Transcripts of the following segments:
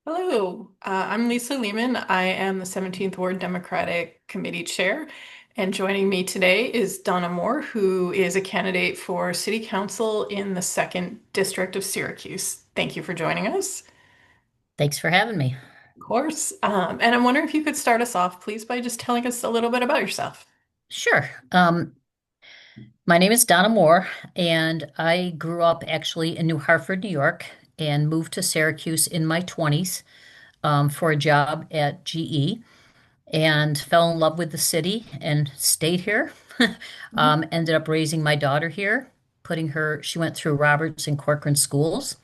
Hello, I'm Lisa Lehman. I am the 17th Ward Democratic Committee Chair, and joining me today is Donna Moore, who is a candidate for City Council in the 2nd District of Syracuse. Thank you for joining us. Thanks for having me. Of course. And I'm wondering if you could start us off, please, by just telling us a little bit about yourself. Sure. My name is Donna Moore, and I grew up actually in New Hartford, New York, and moved to Syracuse in my 20s for a job at GE, and fell in love with the city and stayed here. Mhm. Ended up raising my daughter here, she went through Roberts and Corcoran schools.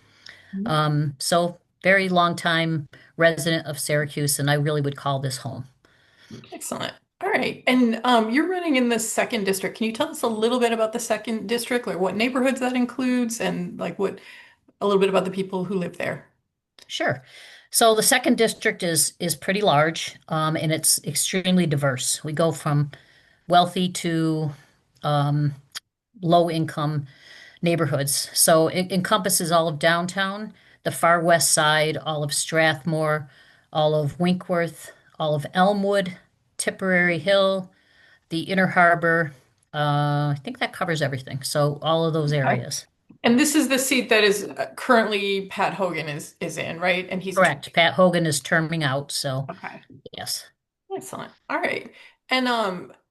So very long time resident of Syracuse, and I really would call this home. Excellent. All right. And you're running in the 2nd District. Can you tell us a little bit about the 2nd District, like what neighborhoods that includes, and like what a little bit about the people who live there? Sure. So the second district is pretty large, and it's extremely diverse. We go from wealthy to um, low income neighborhoods. So it encompasses all of downtown, the far west side, all of Strathmore, all of Winkworth, all of Elmwood, Tipperary Hill, the Inner Harbor. I think that covers everything. So all of those Okay. areas. And this is the seat that is currently Pat Hogan is in, right? And he's Correct. Pat Hogan is terming out. So okay. yes. Excellent. All right. And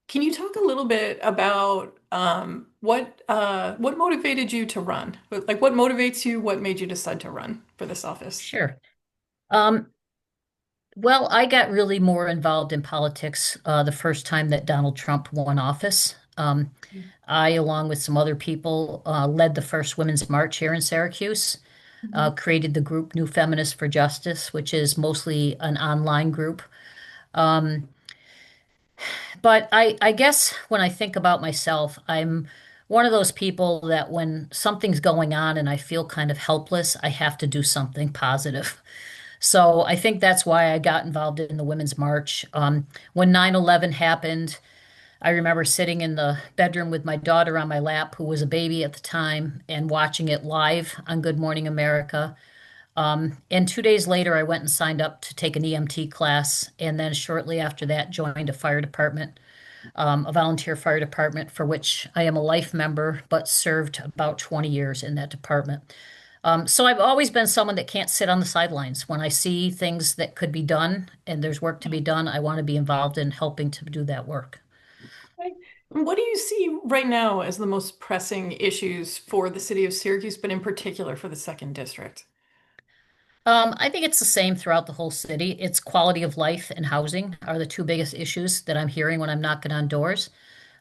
can you talk a little bit about what motivated you to run? Like what motivates you? What made you decide to run for this office? Sure. Um, Well, I got really more involved in politics the first time that Donald Trump won office. I, along with some other people, led the first Women's March here in Syracuse, Mhm. created the group New Feminists for Justice, which is mostly an online group. Um, but I guess when I think about myself, I'm one of those people that when something's going on and I feel kind of helpless, I have to do something positive. So I think that's why I got involved in the Women's March. When 9/11 happened, I remember sitting in the bedroom with my daughter on my lap, who was a baby at the time, and watching it live on Good Morning America. And 2 days later, I went and signed up to take an EMT class, and then shortly after that, joined a fire department, a volunteer fire department, for which I am a life member, but served about 20 years in that department. So I've always been someone that can't sit on the sidelines. When I see things that could be done and there's work to be done, I want to be involved in helping to do that work. Okay. And what do you see right now as the most pressing issues for the city of Syracuse, but in particular for the 2nd District? I think it's the same throughout the whole city. It's quality of life and housing are the two biggest issues that I'm hearing when I'm knocking on doors.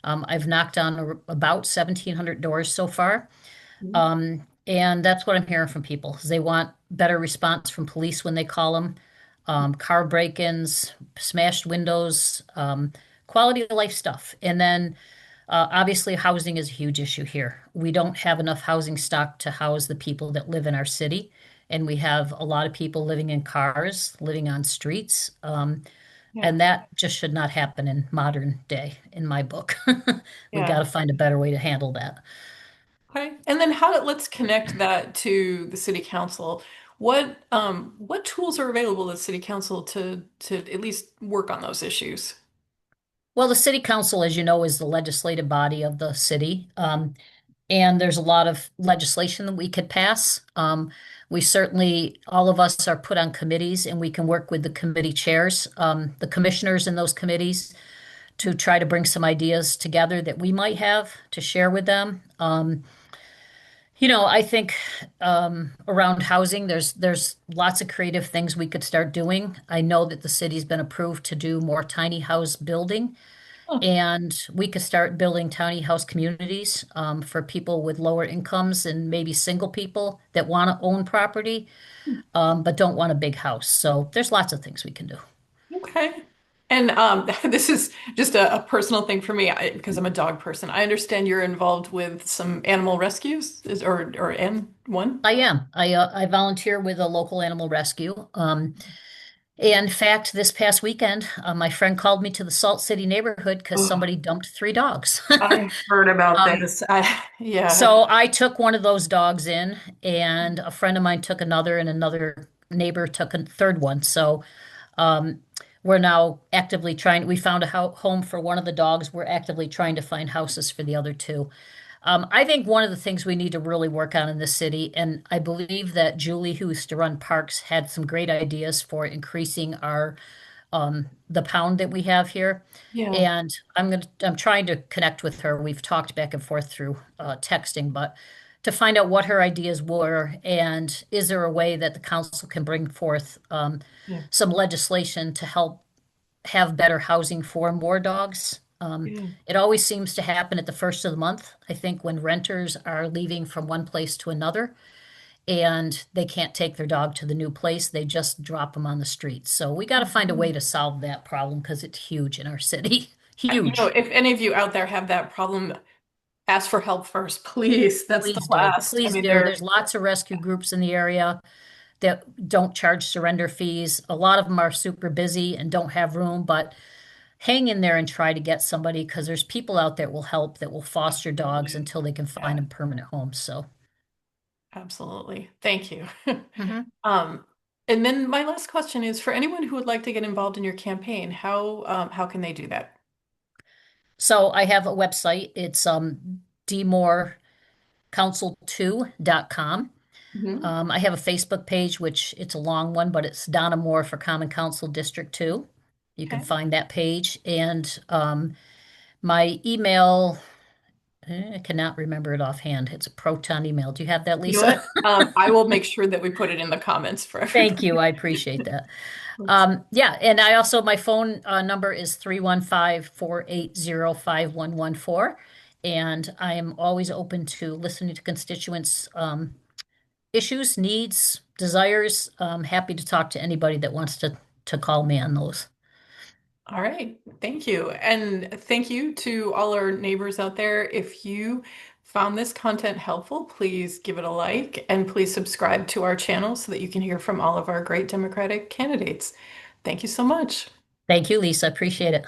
I've knocked on about 1,700 doors so far. Mhm. And that's what I'm hearing from people. Is they want better response from police when they call them, car break-ins, smashed windows, quality of life stuff. And then obviously housing is a huge issue here. We don't have enough housing stock to house the people that live in our city. And we have a lot of people living in cars, living on streets. Yeah. And that just should not happen in modern day, in my book. We got Yeah. to find a better way to handle that. Okay. And then let's connect that to the city council. What tools are available to city council to at least work on those issues? Well, the city council, as you know, is the legislative body of the city. And there's a lot of legislation that we could pass. We certainly, all of us are put on committees and we can work with the committee chairs, the commissioners in those committees to try to bring some ideas together that we might have to share with them. I think around housing, there's lots of creative things we could start doing. I know that the city's been approved to do more tiny house building. Oh, And we could start building tiny house communities for people with lower incomes and maybe single people that want to own property but don't want a big house. So there's lots of things we can do. okay. And this is just a personal thing for me because I'm a dog person. I understand you're involved with some animal rescues, or and one. I am. I volunteer with a local animal rescue. In fact, this past weekend, my friend called me to the Salt City neighborhood because Oh, somebody dumped 3 dogs. I heard about Um, this. Yeah. So I took one of those dogs in, and a friend of mine took another, and another. neighbor took a third one. So um, we're now actively trying, we found a home for one of the dogs. We're actively trying to find houses for the other two. I think one of the things we need to really work on in this city, and I believe that Julie, who used to run parks, had some great ideas for increasing our the pound that we have here. Yeah, And I'm trying to connect with her. We've talked back and forth through texting, but to find out what her ideas were, and is there a way that the council can bring forth yeah, some legislation to help have better housing for more dogs. yeah. It always seems to happen at the first of the month, I think, when renters are leaving from one place to another and they can't take their dog to the new place, they just drop them on the street. So we got to find a way to solve that problem because it's huge in our city. Huge. If any of you out there have that problem, ask for help first, please. That's the Please do. last. I Please mean, do. There's lots of rescue groups in the area that don't charge surrender fees. A lot of them are super busy and don't have room, but hang in there and try to get somebody because there's people out there that will help, that will foster dogs absolutely. until they can Yeah, find a permanent home. So, absolutely. Thank you. mhm. Um, and then my last question is for anyone who would like to get involved in your campaign, how can they do that? So I have a website. It's dmorecouncil2.com. Hmm. I have a Facebook page, which it's a long one, but it's Donna Moore for Common Council District 2. You can Okay. find that page. And my email, I cannot remember it offhand. It's a Proton email. Do you have that, You know Lisa? what? I will make sure that we put it in the comments for Thank you. everybody. I appreciate that. Yeah, and I also, my phone number is 315-480-5114. And I am always open to listening to constituents' issues, needs, desires. Happy to talk to anybody that wants to call me on those. All right. Thank you. And thank you to all our neighbors out there. If you found this content helpful, please give it a like and please subscribe to our channel so that you can hear from all of our great Democratic candidates. Thank you so much. Thank you, Lisa. Appreciate it.